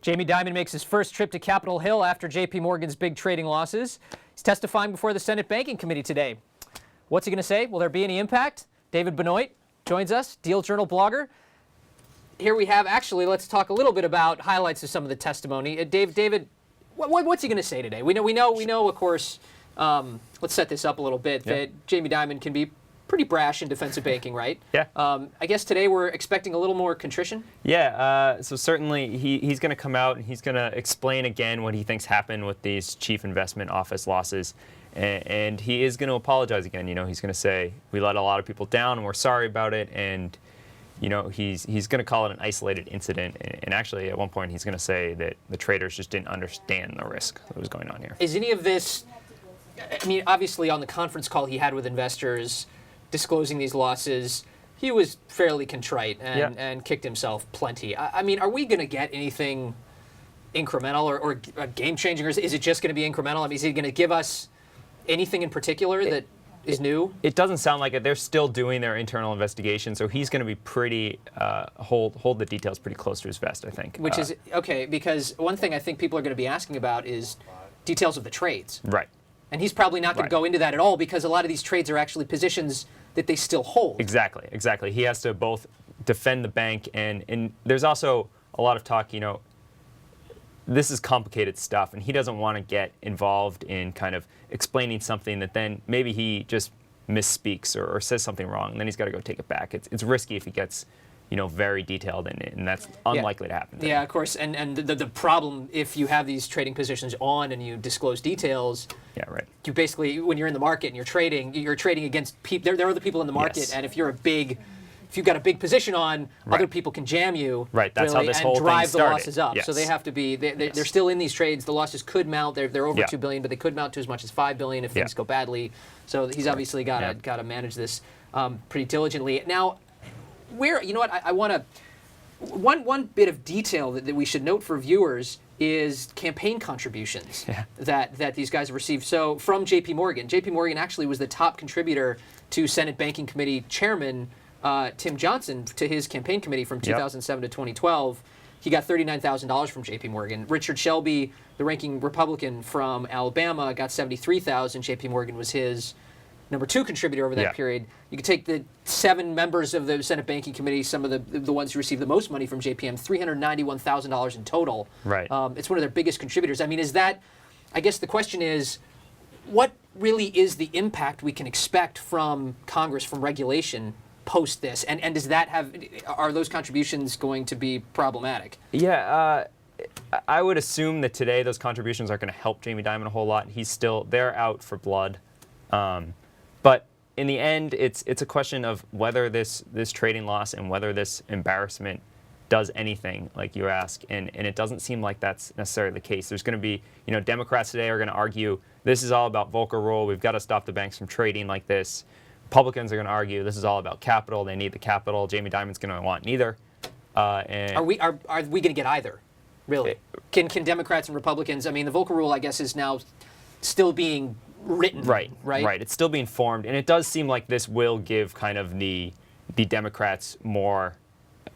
Jamie Dimon makes his first trip to Capitol Hill after JPMorgan's big trading losses. He's testifying before the Senate Banking Committee today. What's he going to say? Will there be any impact? David Benoit joins us, Deal Journal blogger. Here we have, actually, let's talk a little bit about highlights of some of the testimony. David, what's he going to say today? We know, of course, let's set this up a little bit, that Jamie Dimon can be pretty brash in defensive banking, right? Yeah. I guess today we're expecting a little more contrition? Yeah, so certainly he's going to come out and he's going to explain again what he thinks happened with these chief investment office losses. And he is going to apologize again. You know, he's going to say, we let a lot of people down and we're sorry about it. And, you know, he's going to call it an isolated incident. And actually, at one point, he's going to say that the traders just didn't understand the risk that was going on here. Is any of this, I mean, obviously on the conference call he had with investors disclosing these losses, he was fairly contrite and kicked himself plenty. I mean, are we going to get anything incremental or game-changing, or is it just going to be incremental? I mean, is he going to give us anything in particular that is new? It doesn't sound like it. They're still doing their internal investigation, so he's going to be pretty, hold the details pretty close to his vest, I think. Which is, okay, because one thing I think people are going to be asking about is details of the trades. Right. And he's probably not going to go into that at all because a lot of these trades are actually positions that they still hold. Exactly. He has to both defend the bank and there's also a lot of talk, you know, this is complicated stuff and he doesn't want to get involved in kind of explaining something that then maybe he just misspeaks or says something wrong and then he's got to go take it back. It's risky if he gets, you know, very detailed in it, and that's unlikely to happen. Yeah, of course, and the problem if you have these trading positions on and you disclose details, you basically, when you're in the market and you're trading against people, there are other people in the market, and if you've got a big position on, other people can jam you, that's how this whole and drive thing the started. losses up. So they have to be, they're still in these trades. The losses could mount. They're over $2 billion, but they could mount to as much as $5 billion if things go badly. So he's obviously got to manage this pretty diligently. Now, you know what, I want to, one bit of detail that we should note for viewers is campaign contributions that these guys have received. So from JPMorgan. JPMorgan actually was the top contributor to Senate Banking Committee Chairman Tim Johnson, to his campaign committee from 2007 to 2012. He got $39,000 from JPMorgan. Richard Shelby, the ranking Republican from Alabama, got $73,000. JPMorgan was his number 2 contributor over that period. You could take the 7 members of the Senate Banking Committee, some of the ones who received the most money from JPM, $391,000 in total. Right. It's one of their biggest contributors. I mean, is that, I guess the question is, what really is the impact we can expect from Congress, from regulation, post this? And does that are those contributions going to be problematic? Yeah, I would assume that today those contributions are going to help Jamie Dimon a whole lot. They're out for blood. But in the end, it's a question of whether this trading loss and whether this embarrassment does anything, like you ask, and it doesn't seem like that's necessarily the case. There's going to be, you know, Democrats today are going to argue this is all about Volcker Rule. We've got to stop the banks from trading like this. Republicans are going to argue this is all about capital. They need the capital. Jamie Dimon's going to want neither. And are we going to get either? Really? Can Democrats and Republicans? I mean, the Volcker Rule, I guess, is now still being written. Right. It's still being formed, and it does seem like this will give kind of the Democrats more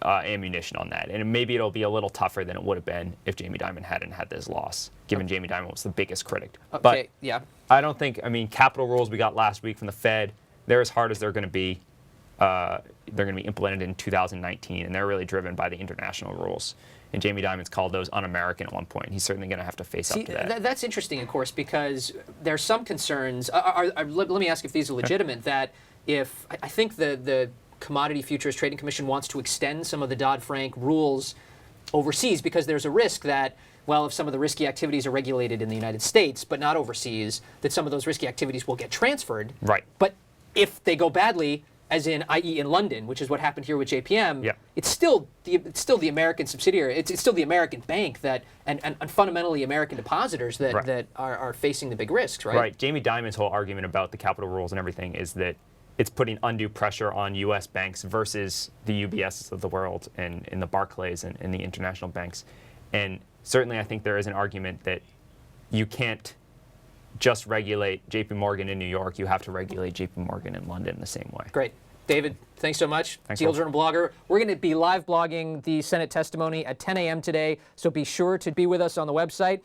ammunition on that, and maybe it'll be a little tougher than it would have been if Jamie Dimon hadn't had this loss, given Jamie Dimon was the biggest critic. Okay, but I don't think. I mean, capital rules we got last week from the Fed, they're as hard as they're going to be. They're going to be implemented in 2019, and they're really driven by the international rules. And Jamie Dimon's called those un-American at one point. He's certainly going to have to face up to that. That's interesting, of course, because there's some concerns. Let me ask if these are legitimate. That if I think the Commodity Futures Trading Commission wants to extend some of the Dodd-Frank rules overseas because there's a risk that, well, if some of the risky activities are regulated in the United States but not overseas, that some of those risky activities will get transferred. Right. But if they go badly, as in, i.e. in London, which is what happened here with JPM, it's still the American subsidiary. It's still the American bank that and fundamentally American depositors that are facing the big risks, right? Right. Jamie Dimon's whole argument about the capital rules and everything is that it's putting undue pressure on U.S. banks versus the UBSs of the world and the Barclays and the international banks. And certainly I think there is an argument that you can't just regulate JPMorgan in New York. You have to regulate JPMorgan in London the same way. Great. David, thanks so much. Thanks, Deal Will. Journal blogger. We're going to be live blogging the Senate testimony at 10 a.m. today, so be sure to be with us on the website.